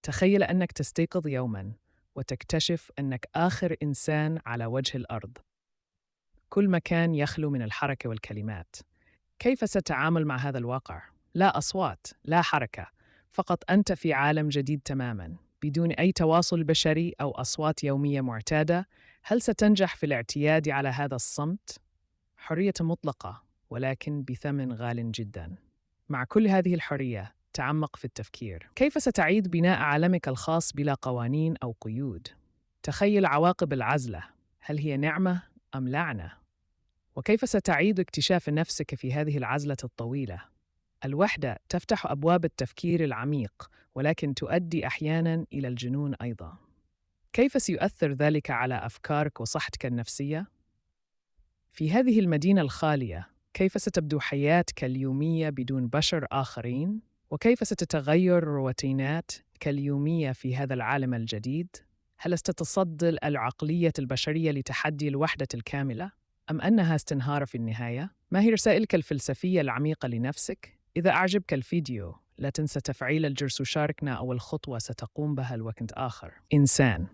تخيل أنك تستيقظ يوماً وتكتشف أنك آخر إنسان على وجه الأرض. كل مكان يخلو من الحركة والكلمات. كيف ستتعامل مع هذا الواقع؟ لا أصوات، لا حركة، فقط أنت في عالم جديد تماماً، بدون أي تواصل بشري أو أصوات يومية معتادة. هل ستنجح في الاعتياد على هذا الصمت؟ حرية مطلقة، ولكن بثمن غال جداً. مع كل هذه الحرية، تعمق في التفكير. كيف ستعيد بناء عالمك الخاص بلا قوانين أو قيود؟ تخيل عواقب العزلة. هل هي نعمة أم لعنة؟ وكيف ستعيد اكتشاف نفسك في هذه العزلة الطويلة؟ الوحدة تفتح أبواب التفكير العميق، ولكن تؤدي أحياناً إلى الجنون أيضاً. كيف سيؤثر ذلك على أفكارك وصحتك النفسية؟ في هذه المدينة الخالية، كيف ستبدو حياتك اليومية بدون بشر آخرين؟ وكيف ستتغير روتيناتك اليومية في هذا العالم الجديد؟ هل ستتصدى العقلية البشرية لتحدي الوحدة الكاملة؟ أم أنها ستنهار في النهاية؟ ما هي رسائلك الفلسفية العميقة لنفسك؟ إذا أعجبك الفيديو، لا تنسى تفعيل الجرس وشاركنا أول خطوة ستقوم بها لوقت آخر. إنسان.